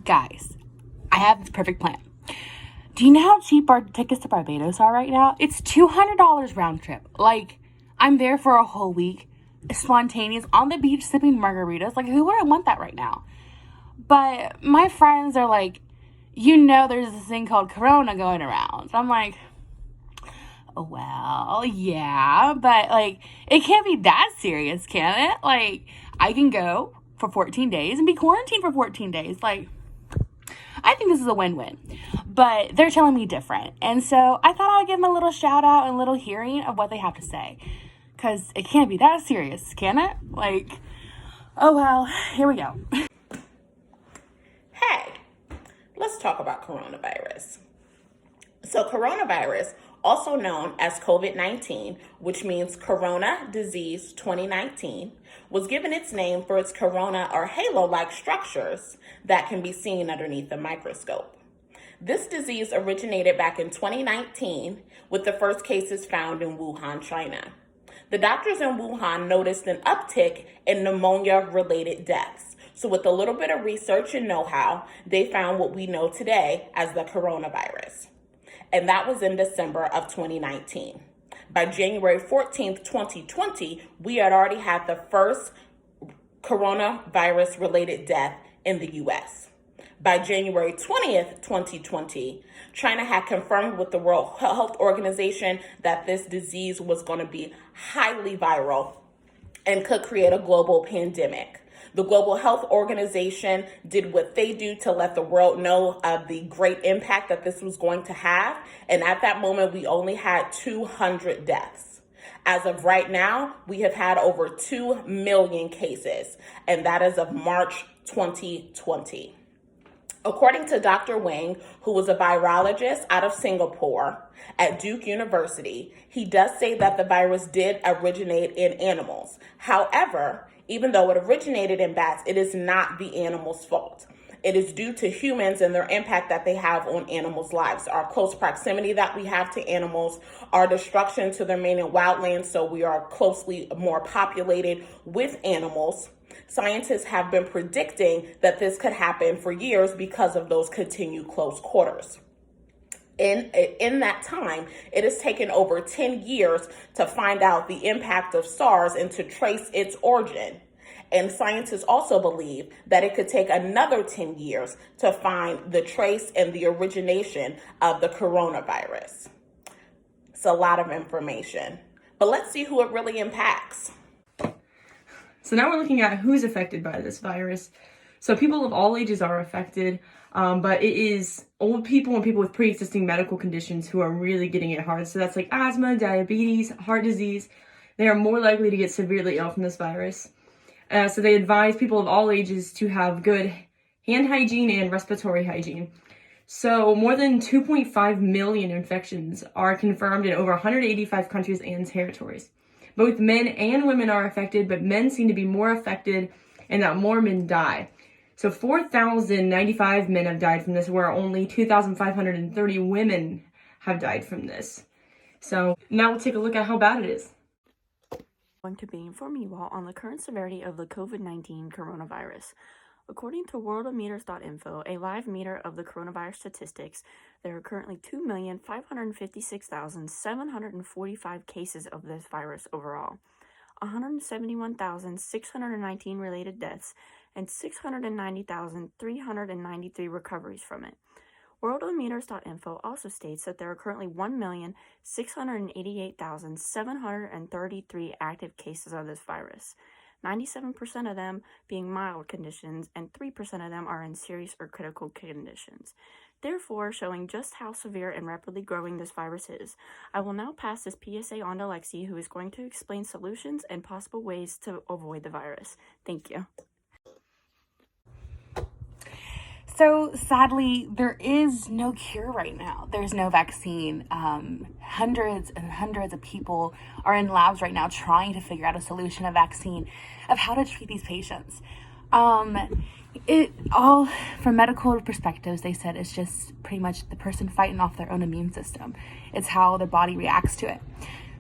Guys, I have this perfect plan. Do you know how cheap our tickets to Barbados are right now? It's $200 round trip. Like, I'm there for a whole week, spontaneous, on the beach, sipping margaritas. Like, who wouldn't want that right now? But my friends are like, there's this thing called Corona going around. So I'm like, well, yeah, but, like, it can't be that serious, can it? Like, I can go for 14 days and be quarantined for 14 days. Like, I think this is a win-win. But they're telling me different. And so I thought I'd give them a little shout out and a little hearing of what they have to say. Because it can't be that serious, can it? Like, oh well, here we go. Hey, let's talk about coronavirus. So coronavirus, also known as COVID-19, which means Corona Disease 2019, was given its name for its corona or halo-like structures that can be seen underneath the microscope. This disease originated back in 2019 with the first cases found in Wuhan, China. The doctors in Wuhan noticed an uptick in pneumonia-related deaths. So with a little bit of research and know-how, they found what we know today as the coronavirus. And that was in December of 2019. By January 14th, 2020, we had already had the first coronavirus-related death in the U.S. By January 20th, 2020, China had confirmed with the World Health Organization that this disease was going to be highly viral and could create a global pandemic. The Global Health Organization did what they do to let the world know of the great impact that this was going to have. And at that moment, we only had 200 deaths. As of right now, we have had over 2 million cases, and that is of March 2020. According to Dr. Wang, who was a virologist out of Singapore at Duke University, he does say that the virus did originate in animals. However, even though it originated in bats, it is not the animal's fault. It is due to humans and their impact that they have on animals' lives. Our close proximity that we have to animals, our destruction to their main and wildlands, so we are closely more populated with animals. Scientists have been predicting that this could happen for years because of those continued close quarters. In that time, it has taken over 10 years to find out the impact of SARS and to trace its origin. And scientists also believe that it could take another 10 years to find the trace and the origination of the coronavirus. It's a lot of information, but let's see who it really impacts. So now we're looking at who's affected by this virus. So people of all ages are affected, but it is old people and people with pre-existing medical conditions who are really getting it hard. So that's like asthma, diabetes, heart disease. They are more likely to get severely ill from this virus. So they advise people of all ages to have good hand hygiene and respiratory hygiene. So more than 2.5 million infections are confirmed in over 185 countries and territories. Both men and women are affected, but men seem to be more affected and that more men die. So 4,095 men have died from this, where only 2,530 women have died from this. So now we'll take a look at how bad it is. Going to be informing you all on the current severity of the COVID-19 coronavirus. According to worldometers.info, a live meter of the coronavirus statistics, there are currently 2,556,745 cases of this virus overall, 171,619 related deaths, and 690,393 recoveries from it. Worldometers.info also states that there are currently 1,688,733 active cases of this virus, 97% of them being mild conditions, and 3% of them are in serious or critical conditions, therefore showing just how severe and rapidly growing this virus is. I will now pass this PSA on to Lexi, who is going to explain solutions and possible ways to avoid the virus. Thank you. So sadly, there is no cure right now. There's no vaccine. Hundreds and hundreds of people are in labs right now trying to figure out a solution, a vaccine of how to treat these patients. It all, from medical perspectives, they said it's just pretty much the person fighting off their own immune system. It's how their body reacts to it.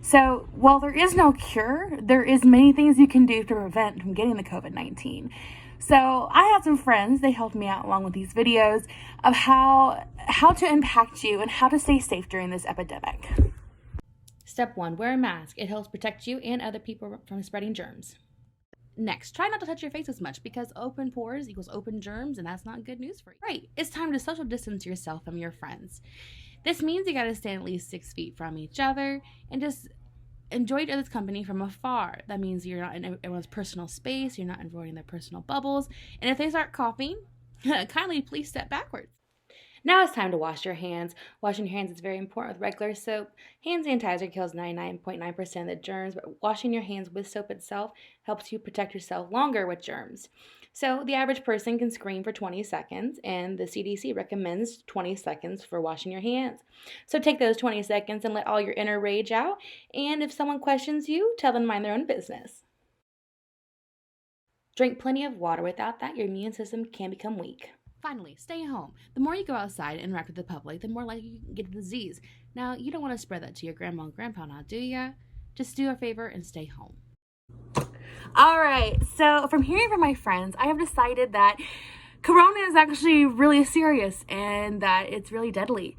So while there is no cure, there is many things you can do to prevent from getting the COVID-19. So I had some friends, they helped me out along with these videos of how to impact you and how to stay safe during this epidemic. Step 1, wear a mask. It helps protect you and other people from spreading germs. Next, try not to touch your face as much because open pores equals open germs, and that's not good news for you. Right, it's time to social distance yourself from your friends. This means you gotta stand at least 6 feet from each other and just enjoy each other's company from afar. That means you're not in everyone's personal space, you're not avoiding their personal bubbles, and if they start coughing, kindly please step backwards. Now it's time to wash your hands. Washing your hands is very important with regular soap. Hand sanitizer kills 99.9% of the germs, but washing your hands with soap itself helps you protect yourself longer with germs. So the average person can scream for 20 seconds, and the CDC recommends 20 seconds for washing your hands. So take those 20 seconds and let all your inner rage out, and if someone questions you, tell them to mind their own business. Drink plenty of water. Without that, your immune system can become weak. Finally, stay home. The more you go outside and interact with the public, the more likely you can get the disease. Now, you don't want to spread that to your grandma and grandpa now, do ya? Just do a favor and stay home. All right, so from hearing from my friends, I have decided that Corona is actually really serious and that it's really deadly.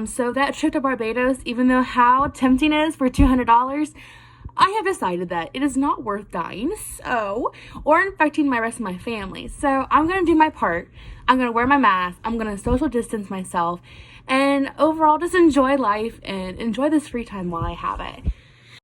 So that trip to Barbados, even though how tempting it is for $200, I have decided that it is not worth dying, or infecting my rest of my family. So I'm going to do my part. I'm going to wear my mask. I'm going to social distance myself. And overall, just enjoy life and enjoy this free time while I have it.